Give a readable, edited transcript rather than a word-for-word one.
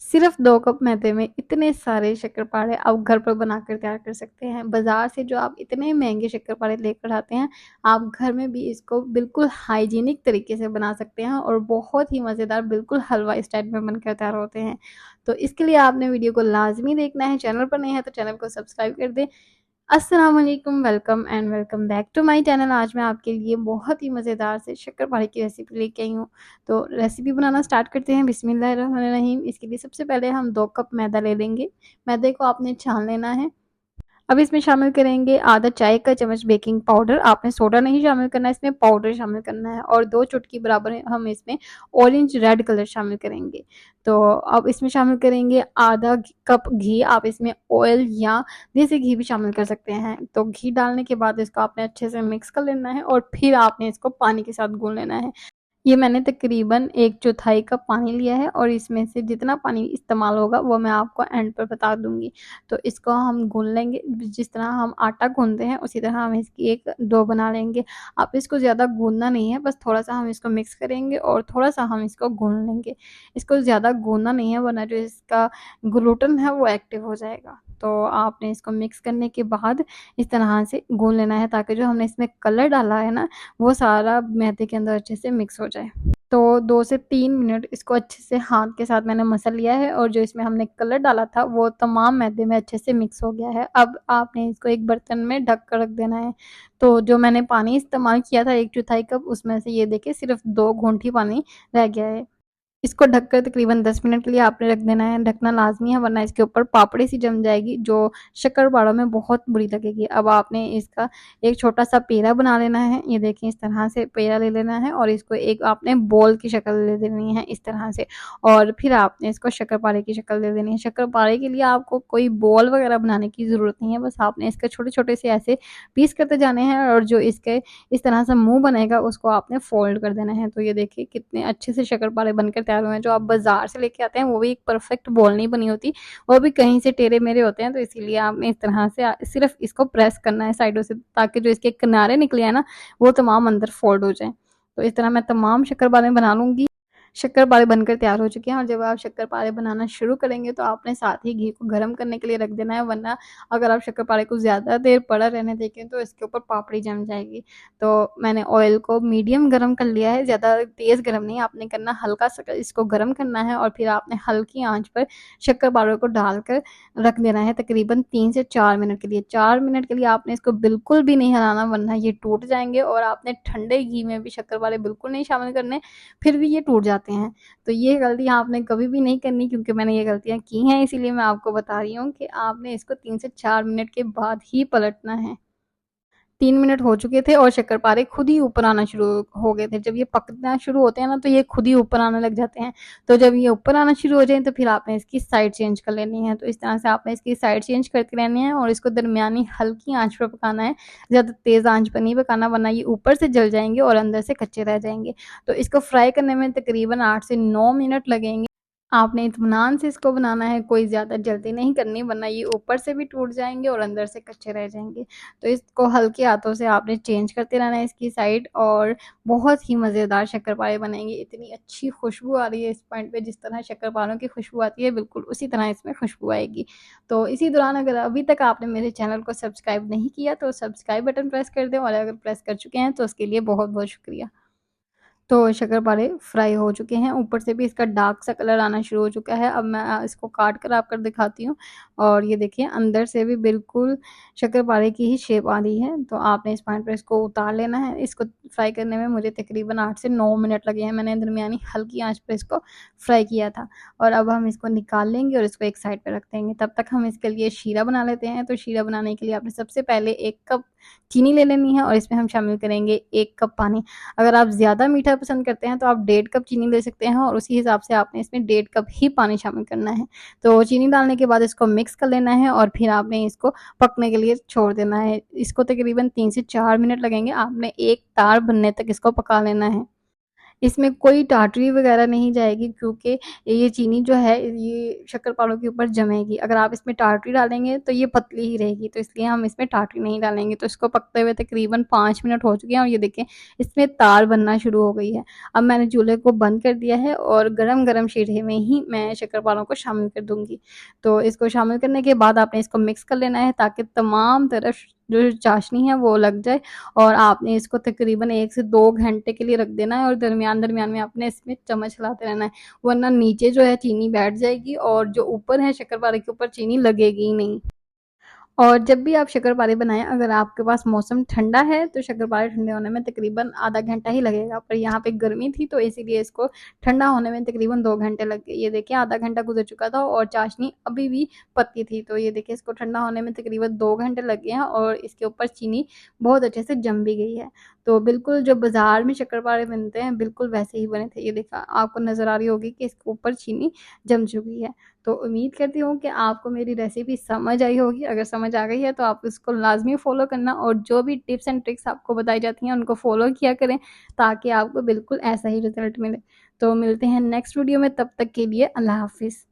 सिर्फ 2 कप मैदे में इतने सारे शक्करपारे आप घर पर बनाकर तैयार कर सकते हैं। बाज़ार से जो आप इतने महँगे शक्करपारे लेकर आते हैं, आप घर में भी इसको बिल्कुल हाइजीनिक तरीके से बना सकते हैं और बहुत ही मज़ेदार बिल्कुल हलवा स्टाइल में बनकर तैयार होते हैं। तो इसके लिए आपने वीडियो को लाज़मी देखना है, चैनल पर नए हैं तो चैनल को सब्सक्राइब कर दें। अस्सलाम वालेकुम, welcome and welcome back to my channel. आज मैं आपके लिए बहुत ही मज़ेदार से शक्करपारे की रेसिपी लेके आई हूँ। तो रेसिपी बनाना स्टार्ट करते हैं। बिस्मिल्लाहिर्रहमानिर्रहीम। इसके लिए सबसे पहले हम 2 कप मैदा ले लेंगे। मैदे को आपने छान लेना है। अब इसमें शामिल करेंगे आधा चाय का चम्मच बेकिंग पाउडर। आपने सोडा नहीं शामिल करना है, इसमें पाउडर शामिल करना है और 2 चुटकी बराबर हम इसमें ऑरेंज रेड कलर शामिल करेंगे। तो अब इसमें शामिल करेंगे आधा कप घी। आप इसमें ऑयल या देसी घी भी शामिल कर सकते हैं। तो घी डालने के बाद इसको आपने अच्छे से मिक्स कर लेना है और फिर आपने इसको पानी के साथ गूँथ लेना है। ये मैंने तकरीबन 1/4 कप पानी लिया है और इसमें से जितना पानी इस्तेमाल होगा वो मैं आपको एंड पर बता दूँगी। तो इसको हम गूँथ लेंगे, जिस तरह हम आटा गूँथते हैं उसी तरह हम इसकी एक डो बना लेंगे। आप इसको ज़्यादा गूँथना नहीं है, बस थोड़ा-सा हम इसको मिक्स करेंगे और थोड़ा-सा हम इसको गूँथ लेंगे। इसको ज़्यादा गूँथना नहीं है, वरना जो इसका ग्लूटन है वो एक्टिव हो जाएगा। तो आपने इसको मिक्स करने के बाद इस तरह से गूँथ लेना है, ताकि जो हमने इसमें कलर डाला है ना, वो सारा मैदे के अंदर अच्छे से मिक्स हो जाए। तो 2 से 3 मिनट इसको अच्छे से हाथ के साथ मैंने मसल लिया है और जो इसमें हमने कलर डाला था वो तमाम मैदे में अच्छे से मिक्स हो गया है। अब आपने इसको एक बर्तन में ढक कर रख देना है। तो जो मैंने पानी इस्तेमाल किया था 1/4 कप, उसमें से ये देखिए सिर्फ़ 2 घूंट ही पानी रह गया है। इसको ढककर तकरीबन 10 मिनट के लिए आपने रख देना है। ढकना लाज़मी है, वरना इसके ऊपर पापड़ी सी जम जाएगी जो शक्करपारा में बहुत बुरी लगेगी। अब आपने इसका एक छोटा-सा पेड़ा बना लेना है। ये देखिए इस तरह से पेड़ा ले लेना है और इसको एक आपने बॉल की शक्ल दे देनी है इस तरह से, और फिर आपने इसको शक्करपारे की शक्ल दे देनी है। शक्करपारे के लिए आपको कोई बॉल वगैरह बनाने की ज़रूरत नहीं है, बस आपने इसके छोटे-छोटे से ऐसे पीस करते जाने हैं और जो इसके इस तरह से मुँह बनेगा उसको आपने फ़ोल्ड कर देना है। तो ये देखिए कितने अच्छे से शक्करपारे बनकर तैयार हुए हैं। जो आप बाज़ार से लेके आते हैं वो भी एक परफ़ेक्ट बॉल नहीं बनी होती, वो भी कहीं से टेढ़े-मेढ़े होते हैं। तो इसीलिए आपने इस तरह से सिर्फ़ इसको प्रेस करना है साइडों से, ताकि जो इसके किनारे निकले हैं ना, वो तमाम अंदर फ़ोल्ड हो जाएँ। तो इस तरह मैं तमाम शक्करपारे बना लूँगी। शक्करपारे बनकर तैयार हो चुके हैं और जब आप शक्करपारे बनाना शुरू करेंगे तो आपने साथ ही घी को गरम करने के लिए रख देना है, वरना अगर आप शक्करपारे को ज़्यादा देर पड़ा रहने देंगे तो इसके ऊपर पापड़ी जम जाएगी। तो मैंने ऑयल को मीडियम गरम कर लिया है, ज़्यादा तेज़ गरम नहीं आपने करना, हल्का-सा इसको गरम करना है और फिर आपने हल्की आँच पर शक्करपारे को डालकर रख देना है तकरीबन 3 से 4 मिनट के लिए। 4 मिनट के लिए आपने इसको बिल्कुल भी नहीं हिलाना, वरना ये टूट जाएँगे, और आपने ठंडे घी में भी शक्करपारे बिल्कुल नहीं शामिल करने, फिर भी ये टूट जाते हैं। तो ये गलतियाँ आपने कभी भी नहीं करनी, क्योंकि मैंने ये गलतियाँ की हैं, इसीलिए मैं आपको बता रही हूँ कि आपने इसको 3 से 4 मिनट के बाद ही पलटना है। 3 मिनट हो चुके थे और शक्करपारे खुद ही ऊपर आना शुरू हो गए थे। जब ये पकना शुरू होते हैं ना, तो ये खुद ही ऊपर आने लग जाते हैं। तो जब ये ऊपर आना शुरू हो जाएँ तो फिर आपने इसकी साइड चेंज कर लेनी है। तो इस तरह से आपने इसकी साइड चेंज करती रहनी है और इसको दरमियानी हल्की आँच पर पकाना है। ज़्यादा तेज़ आँच पर नहीं पकाना, वरना ये ऊपर से जल जाएँगे और अंदर से कच्चे रह जाएँगे। तो इसको फ्राई करने में तकरीबन 8 से 9 मिनट लगेंगे। आपने इत्मीनान से इसको बनाना है, कोई ज़्यादा जल्दी नहीं करनी, वरना ये ऊपर से भी टूट जाएँगे और अंदर से कच्चे रह जाएँगे। तो इसको हल्के हाथों से आपने चेंज करते रहना है इसकी साइड, और बहुत ही मज़ेदार शक्करपारे बनेंगे। इतनी अच्छी खुशबू आ रही है इस पॉइंट पे, जिस तरह शक्करपारों की खुशबू आती है बिल्कुल उसी तरह इसमें खुशबू आएगी। तो इसी दौरान अगर अभी तक आपने मेरे चैनल को सब्सक्राइब नहीं किया तो सब्सक्राइब बटन प्रेस कर दें, और अगर प्रेस कर चुके हैं तो उसके लिए बहुत-बहुत शुक्रिया। तो शक्करपारे फ्राई हो चुके हैं, ऊपर से भी इसका डार्क सा कलर आना शुरू हो चुका है। अब मैं इसको काट कर आपको दिखाती हूँ, और ये देखिए अंदर से भी बिल्कुल शक्करपारे की ही शेप आ रही है। तो आपने इस पॉइंट पे इसको उतार लेना है। इसको फ्राई करने में मुझे तकरीबन 8 से 9 मिनट लगे हैं। मैंने दरमियानी हल्की आँच पे इसको फ्राई किया था, और अब हम इसको निकाल लेंगे और इसको एक साइड पे रख देंगे। तब तक हम इसके लिए शीरा बना लेते हैं। तो शीरा बनाने के लिए आपने सबसे पहले 1 कप चीनी ले लेनी है और इसमें हम शामिल करेंगे 1 कप पानी। अगर आप ज़्यादा मीठा पसंद करते हैं तो आप 1.5 कप चीनी ले सकते हैं, और उसी हिसाब से आपने इसमें 1.5 कप ही पानी शामिल करना है। तो चीनी डालने के बाद इसको मिक्स कर लेना है और फिर आपने इसको पकने के लिए छोड़ देना है। इसको तकरीबन 3 से 4 मिनट लगेंगे। आपने एक तार बनने तक इसको पका लेना है। इसमें कोई टाटरी वगैरह नहीं जाएगी, क्योंकि ये चीनी जो है ये शक्करपारों के ऊपर जमेगी। अगर आप इसमें टाटरी डालेंगे तो ये पतली ही रहेगी, तो इसलिए हम इसमें टाटरी नहीं डालेंगे। तो इसको पकते हुए तकरीबन 5 मिनट हो चुके हैं और ये देखें इसमें तार बनना शुरू हो गई है। अब मैंने चूल्हे को बंद कर दिया है और गरम-गरम शीरे में ही मैं शक्करपारों को शामिल कर दूँगी। तो इसको शामिल करने के बाद आपने इसको मिक्स कर लेना है ताकि तमाम तरफ जो चाशनी है वो लग जाए, और आपने इसको तकरीबन 1 से 2 घंटे के लिए रख देना है और दरमियान-दरमियान में आपने इसमें चम्मच चलाते रहना है, वरना नीचे जो है चीनी बैठ जाएगी और जो ऊपर है शक्करपारे के ऊपर चीनी लगेगी ही नहीं। और जब भी आप शक्करपारे बनाएँ, अगर आपके पास मौसम ठंडा है तो शक्करपारे ठंडे होने में तकरीबन आधा घंटा ही लगेगा, पर यहाँ पे गर्मी थी तो इसीलिए इसको ठंडा होने में तकरीबन 2 घंटे लग गए। ये देखिए आधा घंटा गुज़र चुका था और चाशनी अभी भी पतली थी, तो ये देखिए इसको ठंडा होने में तकरीबन 2 घंटे लग गए हैं और इसके ऊपर चीनी बहुत अच्छे से जम भी गई है। तो बिल्कुल जो बाज़ार में शक्करपारे बनते हैं बिल्कुल वैसे ही बने थे। ये देखा आपको नज़र आ रही होगी कि इसके ऊपर चीनी जम चुकी है। तो उम्मीद करती हूँ कि आपको मेरी रेसिपी समझ आई होगी। अगर समझ आ गई है तो आप इसको लाज़मी फ़ॉलो करना और जो भी टिप्स एंड ट्रिक्स आपको बताई जाती हैं उनको फ़ॉलो किया करें, ताकि आपको बिल्कुल ऐसा ही रिज़ल्ट मिले। तो मिलते हैं नेक्स्ट वीडियो में, तब तक के लिए अल्लाह हाफ़िज़।